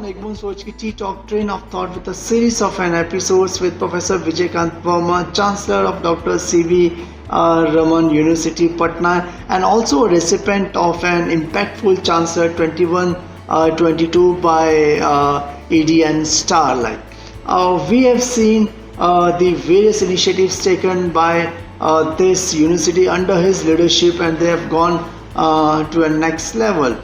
Egmont Soch ki Tea Talk Train of Thought with a series of an episodes with Professor Vijayakant Verma, Chancellor of Dr. C.V. Raman University, Patna, and also a recipient of an impactful Chancellor 21-22 by EDN Starlight. We have seen the various initiatives taken by this university under his leadership, and they have gone to a next level.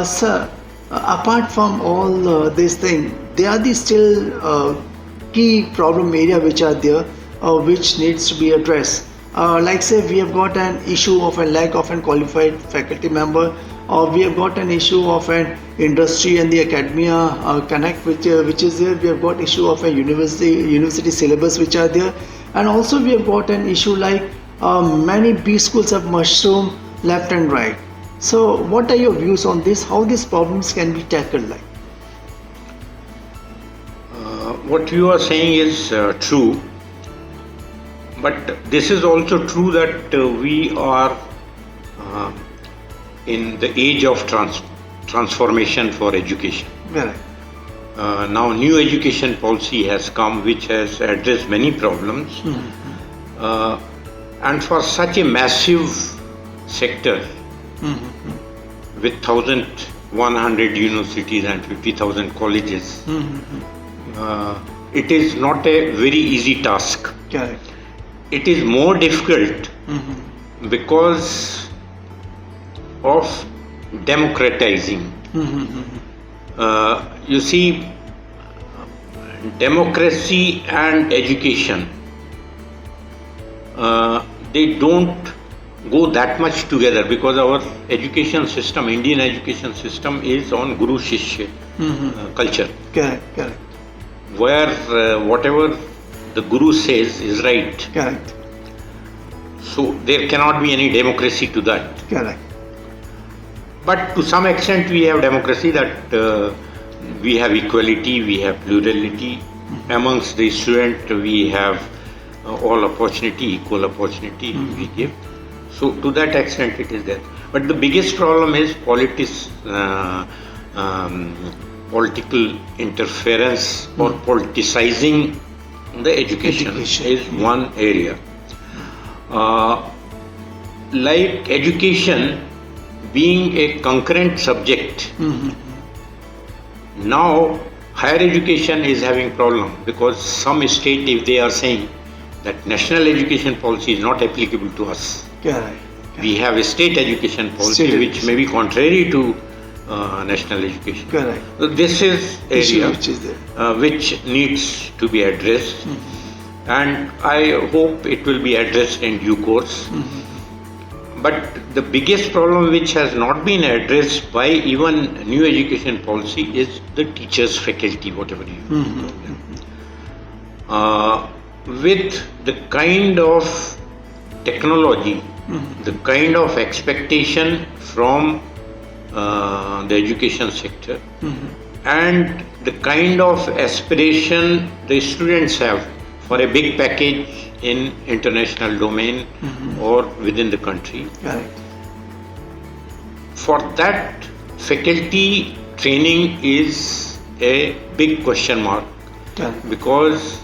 Sir, apart from all these things, there are the still key problem area which are there, which needs to be addressed. Like say we have got an issue of a lack of a qualified faculty member, or we have got an issue of an industry and the academia connect which is there. We have got issue of a university syllabus which are there, and also we have got an issue like many B schools have mushroomed left and right. So what are your views on this? How these problems can be tackled like? What you are saying is true, but this is also true that we are in the age of transformation for education. Right. Now new education policy has come which has addressed many problems, and for such a massive sector with 1,100 universities and 50,000 colleges, it is not a very easy task. Correct. It is more difficult because of democratizing. You see, democracy and education, they don't go that much together, because our education system, Indian education system, is on Guru Shishya culture. Correct. Where whatever the Guru says is right. Correct. So there cannot be any democracy to that. Correct. But to some extent we have democracy, that we have equality, we have plurality. Amongst the student we have all opportunity, equal opportunity we give. So to that extent it is there. But the biggest problem is political interference or politicizing the education is one area. Like education being a concurrent subject, now higher education is having problem, because some state, if they are saying that national education policy is not applicable to us, we have a state education policy which may be contrary to national education. Correct. So this is area which is there, which needs to be addressed, and I hope it will be addressed in due course. But the biggest problem which has not been addressed by even new education policy is the teachers, faculty, whatever you call them. With the kind of technology, the kind of expectation from the education sector, and the kind of aspiration the students have for a big package in international domain or within the country. Correct. For that, faculty training is a big question mark. Correct. Because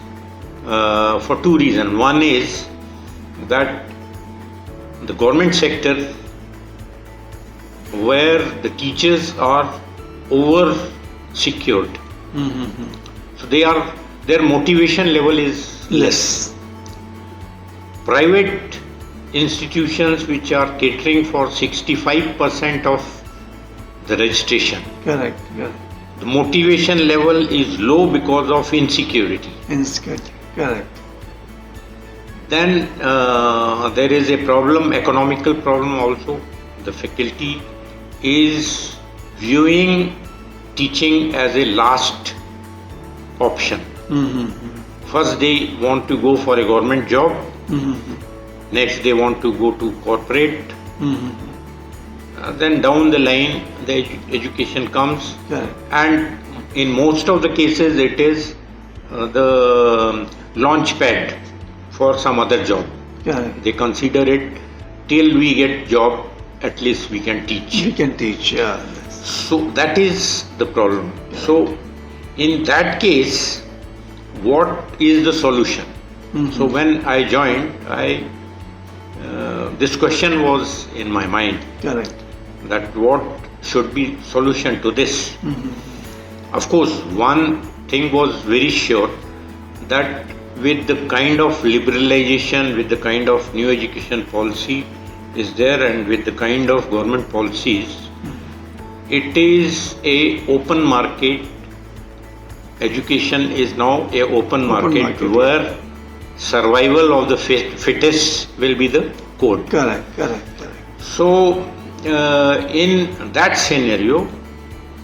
for two reasons. One is that the government sector, where the teachers are over secured, so their motivation level is less. Private institutions which are catering for 65% of the registration, Correct. the motivation level is low because of insecurity. Correct. Then there is a problem, economical problem also. The faculty is viewing teaching as a last option. First they want to go for a government job, next they want to go to corporate, then down the line the education comes. Correct. And in most of the cases it is the launch pad for some other job. Correct. They consider it, till we get job, at least we can teach. We can teach. So that is the problem. So in that case, what is the solution? So when I joined, this question was in my mind, Correct. that what should be solution to this. Of course, one thing was very sure, that with the kind of liberalization, with the kind of new education policy is there, and with the kind of government policies, it is a open market. Education is now a open market, where survival of the fittest will be the code. Correct. So, in that scenario,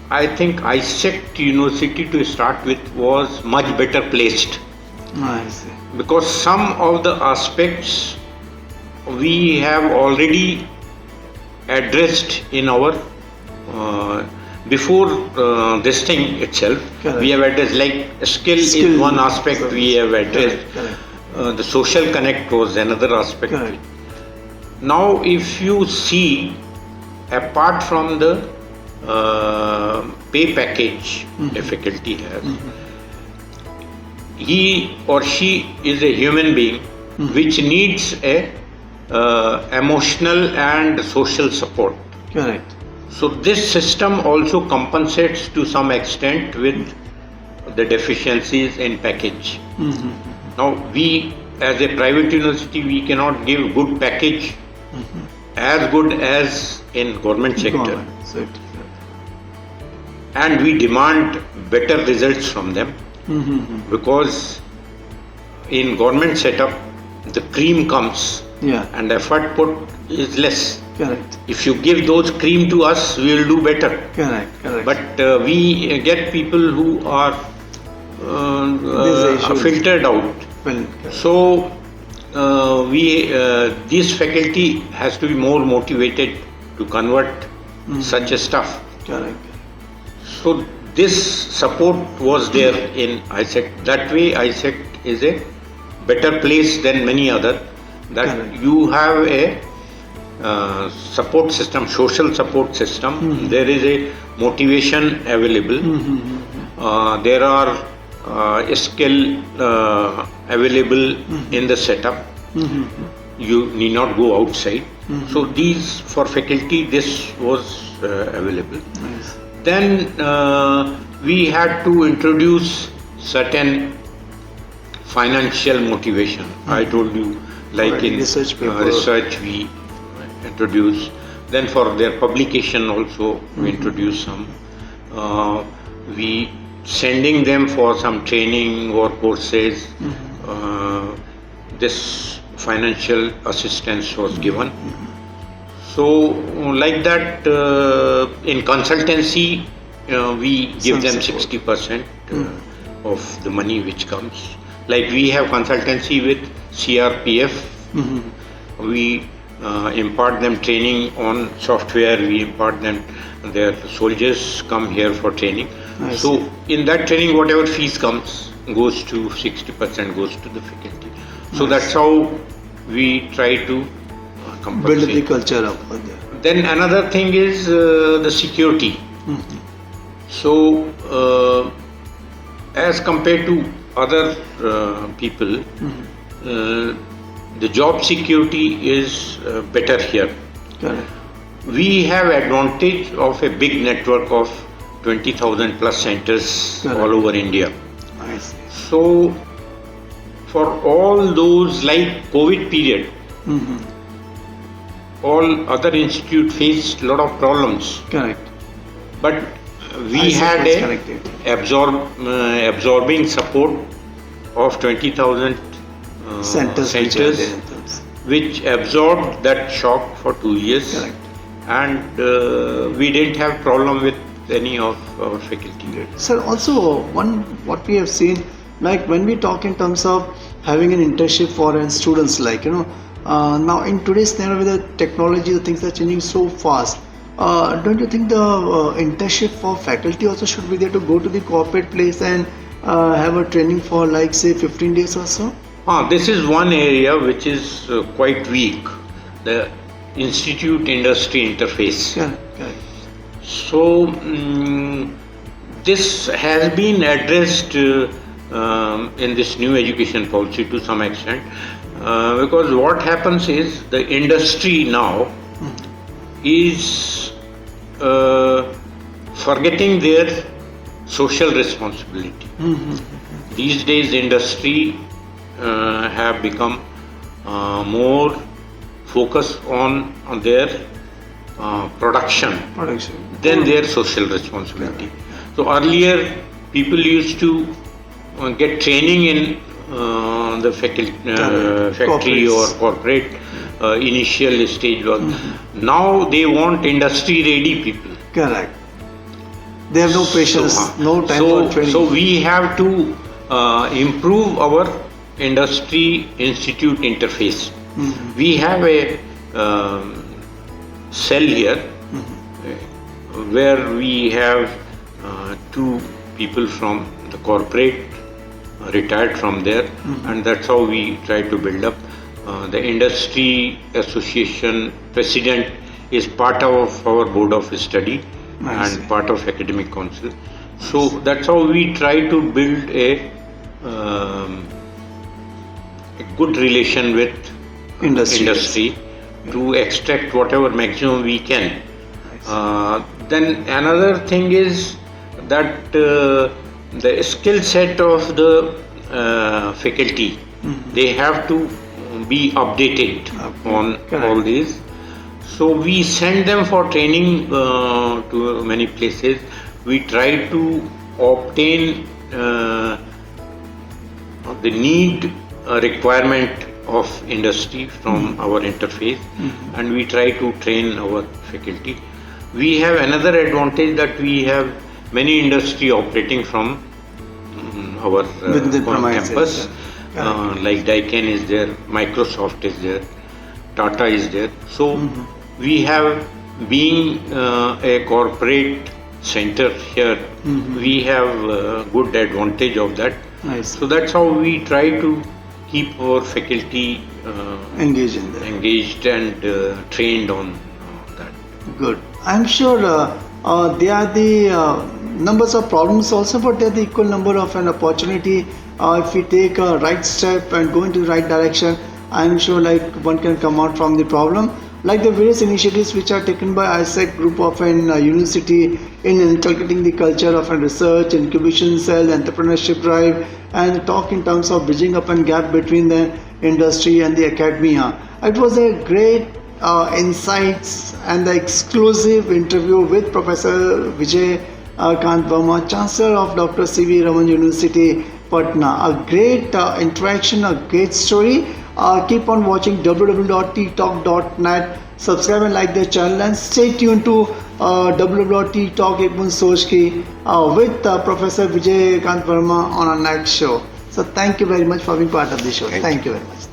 I think ISECT University to start with was much better placed, I see. because some of the aspects we have already addressed in our before this thing itself. Correct. We have addressed, like skill is one aspect we have addressed. Correct. The social connect was another aspect. Correct. Now, if you see, apart from the pay package a faculty has, he or she is a human being which needs a emotional and social support. Correct. So this system also compensates to some extent with the deficiencies in package. Now, we as a private university, we cannot give good package as good as in government sector, and we demand better results from them, because in government setup the cream comes and effort put is less. Correct. If you give those cream to us, we will do better. Correct. But we get people who are filtered out. Well, So this faculty has to be more motivated to convert such a stuff. correct. So this support was there in ISECT. That way, ISECT is a better place than many other. That Correct. you have a support system, social support system. There is a motivation available. There are skill available in the setup. You need not go outside. So these, for faculty, this was available. Nice. Then we had to introduce certain financial motivation. I told you, like Right, in research paper. research we introduce. Then for their publication also we introduce some. We sending them for some training or courses. This financial assistance was given. So like that, in consultancy, we give them Some support. 60% of the money which comes. Like we have consultancy with CRPF. We impart them training on software. We impart them, their soldiers come here for training. I So see. in that training, whatever fees comes goes to 60% goes to the faculty. So that's how we try to Build the compensate. culture up over there. Then another thing is the security. So as compared to other people, the job security is better here. Correct. We have advantage of a big network of 20,000 plus centers Correct. all over India. I see. So for all those, like COVID period, all other institute faced a lot of problems, Correct. but we ISECT had was a connected. absorbing support of 20,000 Centers, which are there in terms. which absorbed that shock for 2 years. Correct. And we didn't have problem with any of our faculty. Sir, also what we have seen, like when we talk in terms of having an internship for students, like now in today's scenario with the technology, the things are changing so fast. Don't you think the internship for faculty also should be there to go to the corporate place and have a training for like say 15 days or so? This is one area which is quite weak, the institute industry interface. Correct. So this has been addressed in this new education policy to some extent, because what happens is the industry now is forgetting their social responsibility. These days industry have become more focused on their production than their social responsibility. So earlier people used to get training in the factory or corporate initial stage work. Now they want industry ready people. Correct. They have no patience, no time for training. So we have to improve our industry institute interface. We have a cell here where we have two people from the corporate retired from there, and that's how we try to build up. The industry association president is part of our board of study and part of academic council. So that's how we try to build a good relation with industry to extract whatever maximum we can. Then another thing is that the skill set of the faculty, they have to be updated on all these. So we send them for training to many places. We try to obtain the need requirement of industry from our interface, and we try to train our faculty. We have another advantage that we have many industry operating from our campus. Like Daikin is there, Microsoft is there, Tata is there. So we have, being a corporate center here, we have good advantage of that. So that's how we try to keep our faculty engaged and trained on that. Good. I'm sure there are the numbers of problems also, but there are the equal number of an opportunity. If we take a right step and go into the right direction, I'm sure like one can come out from the problem. Like the various initiatives which are taken by ISEC group of an university in inculcating the culture of a research, incubation cell, entrepreneurship drive, and talk in terms of bridging up a gap between the industry and the academia. It was a great insights and the exclusive interview with Professor Vijay Kant Verma, Chancellor of Dr. C.V. Raman University, Patna. A great interaction, a great story. Keep on watching www.ttalk.net. Subscribe and like the channel, and stay tuned to www.ttalk with Professor Vijay Kant Verma on our next show. So thank you very much for being part of the show. Thank you very much.